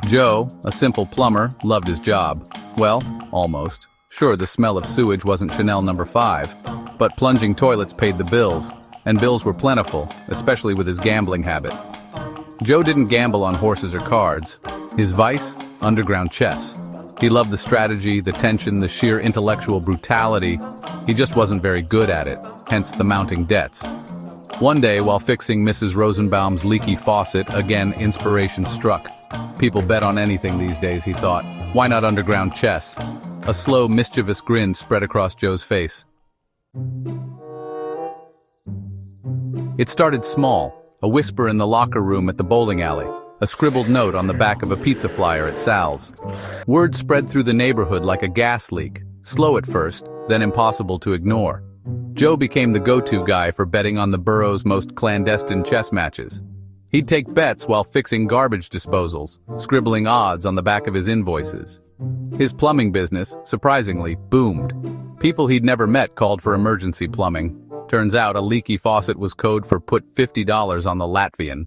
Joe, a simple plumber, loved his job. Well, almost. Sure, the smell of sewage wasn't Chanel number 5, but plunging toilets paid the bills, and bills were plentiful, especially with his gambling habit. Joe didn't gamble on horses or cards. His vice? Underground chess. He loved the strategy, the tension, the sheer intellectual brutality. He just wasn't very good at it, hence the mounting debts. One day, while fixing Mrs. Rosenbaum's leaky faucet, again inspiration struck. People bet on anything these days, he thought. Why not underground chess? A slow, mischievous grin spread across Joe's face. It started small, a whisper in the locker room at the bowling alley, a scribbled note on the back of a pizza flyer at Sal's. Word spread through the neighborhood like a gas leak, slow at first, then impossible to ignore. Joe became the go-to guy for betting on the borough's most clandestine chess matches. He'd take bets while fixing garbage disposals, scribbling odds on the back of his invoices. His plumbing business, surprisingly, boomed. People he'd never met called for emergency plumbing. Turns out a leaky faucet was code for put $50 on the Latvian.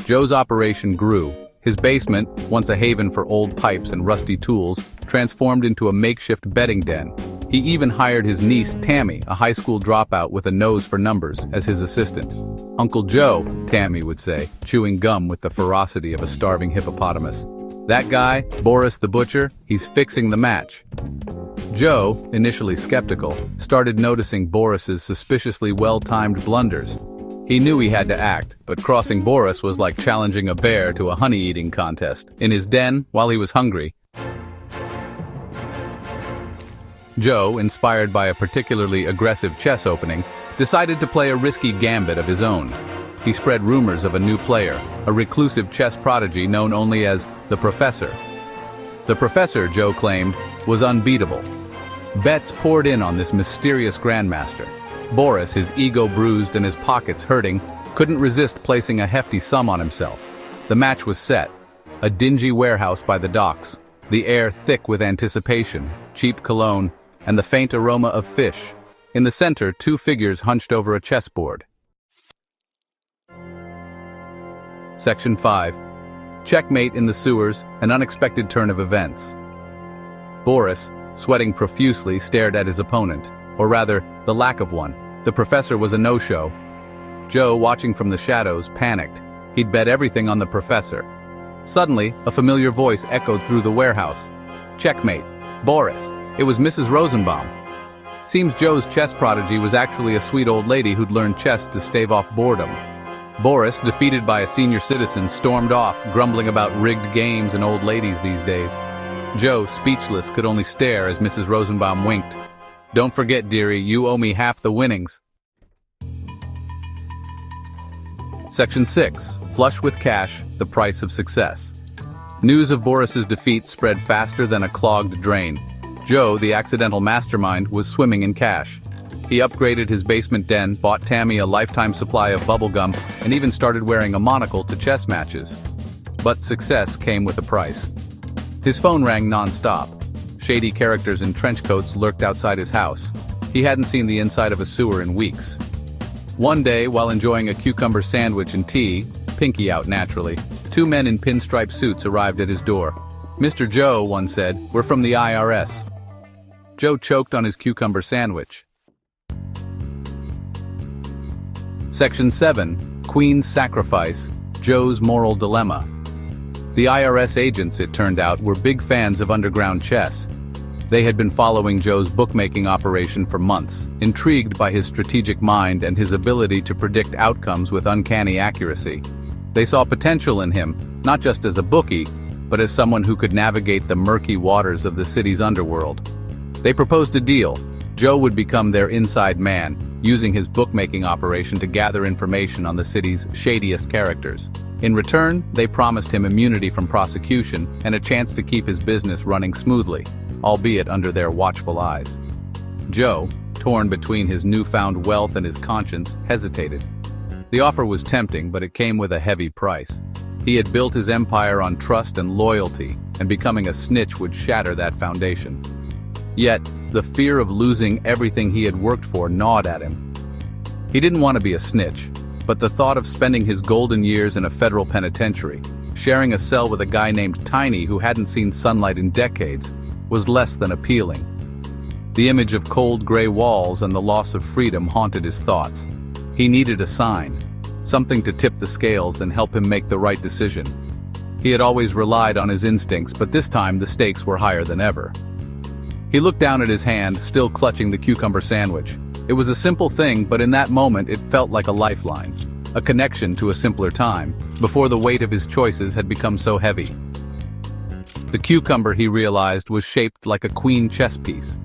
Joe's operation grew. His basement, once a haven for old pipes and rusty tools, transformed into a makeshift betting den. He even hired his niece, Tammy, a high school dropout with a nose for numbers, as his assistant. Uncle Joe, Tammy would say, chewing gum with the ferocity of a starving hippopotamus. That guy, Boris the Butcher, he's fixing the match. Joe, initially skeptical, started noticing Boris's suspiciously well-timed blunders. He knew he had to act, but crossing Boris was like challenging a bear to a honey-eating contest. In his den, while he was hungry, Joe, inspired by a particularly aggressive chess opening, decided to play a risky gambit of his own. He spread rumors of a new player, a reclusive chess prodigy known only as the Professor. The Professor, Joe claimed, was unbeatable. Bets poured in on this mysterious grandmaster. Boris, his ego bruised and his pockets hurting, couldn't resist placing a hefty sum on himself. The match was set. A dingy warehouse by the docks, the air thick with anticipation, cheap cologne, and the faint aroma of fish. In the center, two figures hunched over a chessboard. Section 5. Checkmate in the sewers, an unexpected turn of events. Boris, sweating profusely, stared at his opponent, or rather, the lack of one. The Professor was a no-show. Joe, watching from the shadows, panicked. He'd bet everything on the Professor. Suddenly, a familiar voice echoed through the warehouse. Checkmate. Boris. It was Mrs. Rosenbaum. Seems Joe's chess prodigy was actually a sweet old lady who'd learned chess to stave off boredom. Boris, defeated by a senior citizen, stormed off, grumbling about rigged games and old ladies these days. Joe, speechless, could only stare as Mrs. Rosenbaum winked. Don't forget, dearie, you owe me half the winnings. Section 6. Flush with cash, the price of success. News of Boris's defeat spread faster than a clogged drain. Joe, the accidental mastermind, was swimming in cash. He upgraded his basement den, bought Tammy a lifetime supply of bubblegum, and even started wearing a monocle to chess matches. But success came with a price. His phone rang non-stop. Shady characters in trench coats lurked outside his house. He hadn't seen the inside of a sewer in weeks. One day, while enjoying a cucumber sandwich and tea, pinky out naturally, two men in pinstripe suits arrived at his door. Mr. Joe, one said, we're from the IRS. Joe choked on his cucumber sandwich. Section 7. Queen's Sacrifice, Joe's Moral Dilemma. The IRS agents, it turned out, were big fans of underground chess. They had been following Joe's bookmaking operation for months, intrigued by his strategic mind and his ability to predict outcomes with uncanny accuracy. They saw potential in him, not just as a bookie, but as someone who could navigate the murky waters of the city's underworld. They proposed a deal. Joe would become their inside man, using his bookmaking operation to gather information on the city's shadiest characters. In return, they promised him immunity from prosecution and a chance to keep his business running smoothly, albeit under their watchful eyes. Joe, torn between his newfound wealth and his conscience, hesitated. The offer was tempting, but it came with a heavy price. He had built his empire on trust and loyalty, and becoming a snitch would shatter that foundation. Yet, the fear of losing everything he had worked for gnawed at him. He didn't want to be a snitch, But the thought of spending his golden years in a federal penitentiary, sharing a cell with a guy named Tiny who hadn't seen sunlight in decades, was less than appealing. The image of cold gray walls and the loss of freedom haunted his thoughts. He needed a sign, something to tip the scales and help him make the right decision. He had always relied on his instincts, but this time the stakes were higher than ever. He looked down at his hand, still clutching the cucumber sandwich. It was a simple thing, but in that moment it felt like a lifeline, a connection to a simpler time, before the weight of his choices had become so heavy. The cucumber, he realized, was shaped like a queen chess piece.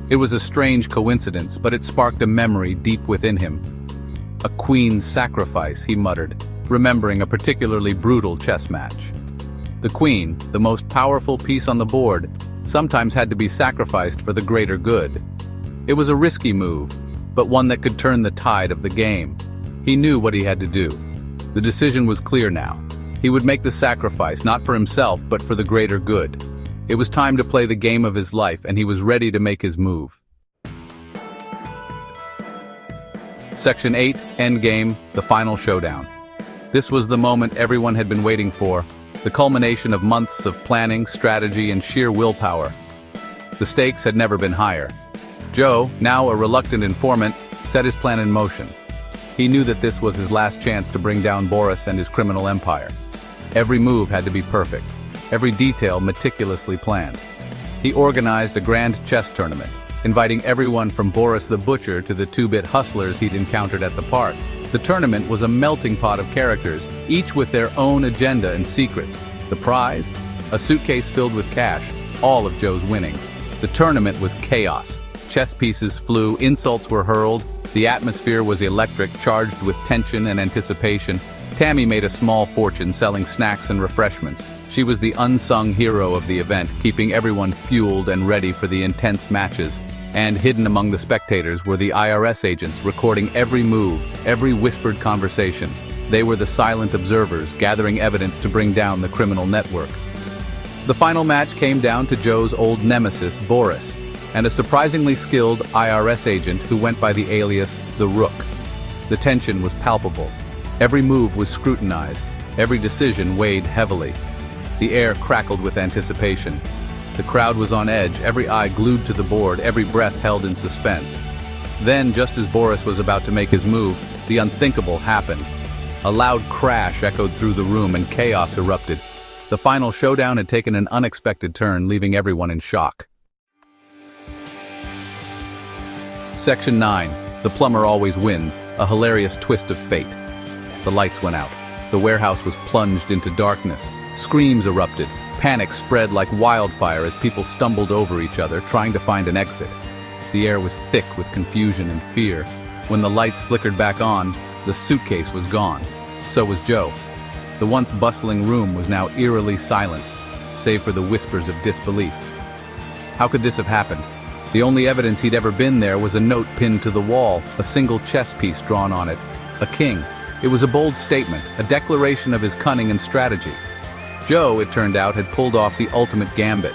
It was a strange coincidence, but it sparked a memory deep within him. A queen's sacrifice, he muttered, remembering a particularly brutal chess match. The queen, the most powerful piece on the board, sometimes had to be sacrificed for the greater good. It was a risky move, but one that could turn the tide of the game. He knew what he had to do. The decision was clear now. He would make the sacrifice, not for himself, but for the greater good. It was time to play the game of his life, and he was ready to make his move. Section 8, Endgame, the final showdown. This was the moment everyone had been waiting for, the culmination of months of planning, strategy, and sheer willpower. The stakes had never been higher. Joe, now a reluctant informant, set his plan in motion. He knew that this was his last chance to bring down Boris and his criminal empire. Every move had to be perfect, every detail meticulously planned. He organized a grand chess tournament, inviting everyone from Boris the Butcher to the two-bit hustlers he'd encountered at the park. The tournament was a melting pot of characters, each with their own agenda and secrets. The prize? A suitcase filled with cash, all of Joe's winnings. The tournament was chaos. Chess pieces flew, insults were hurled, the atmosphere was electric, charged with tension and anticipation. Tammy made a small fortune selling snacks and refreshments. She was the unsung hero of the event, keeping everyone fueled and ready for the intense matches. And hidden among the spectators were the IRS agents recording every move, every whispered conversation. They were the silent observers, gathering evidence to bring down the criminal network. The final match came down to Joe's old nemesis, Boris, and a surprisingly skilled IRS agent who went by the alias The Rook. The tension was palpable. Every move was scrutinized, every decision weighed heavily. The air crackled with anticipation. The crowd was on edge, every eye glued to the board, every breath held in suspense. Then, just as Boris was about to make his move, the unthinkable happened. A loud crash echoed through the room and chaos erupted. The final showdown had taken an unexpected turn, leaving everyone in shock. Section 9. The Plumber Always Wins, a hilarious twist of fate. The lights went out. The warehouse was plunged into darkness. Screams erupted. Panic spread like wildfire as people stumbled over each other, trying to find an exit. The air was thick with confusion and fear. When the lights flickered back on, the suitcase was gone. So was Joe. The once bustling room was now eerily silent, save for the whispers of disbelief. How could this have happened? The only evidence he'd ever been there was a note pinned to the wall, a single chess piece drawn on it. A king. It was a bold statement, a declaration of his cunning and strategy. Joe, it turned out, had pulled off the ultimate gambit.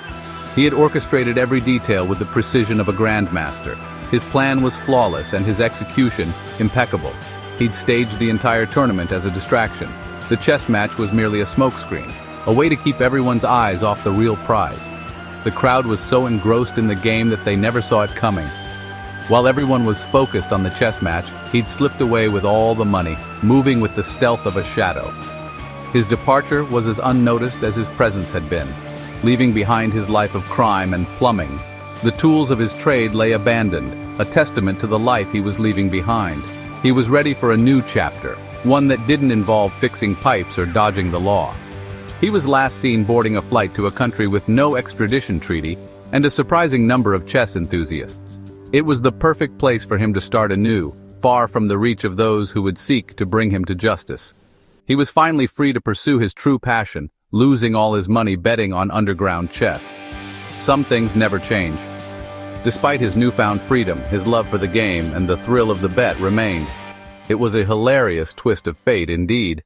He had orchestrated every detail with the precision of a grandmaster. His plan was flawless and his execution impeccable. He'd staged the entire tournament as a distraction. The chess match was merely a smokescreen, a way to keep everyone's eyes off the real prize. The crowd was so engrossed in the game that they never saw it coming. While everyone was focused on the chess match, he'd slipped away with all the money, moving with the stealth of a shadow. His departure was as unnoticed as his presence had been, leaving behind his life of crime and plumbing. The tools of his trade lay abandoned, a testament to the life he was leaving behind. He was ready for a new chapter, one that didn't involve fixing pipes or dodging the law. He was last seen boarding a flight to a country with no extradition treaty and a surprising number of chess enthusiasts. It was the perfect place for him to start anew, far from the reach of those who would seek to bring him to justice. He was finally free to pursue his true passion, losing all his money betting on underground chess. Some things never change. Despite his newfound freedom, his love for the game and the thrill of the bet remained. It was a hilarious twist of fate indeed.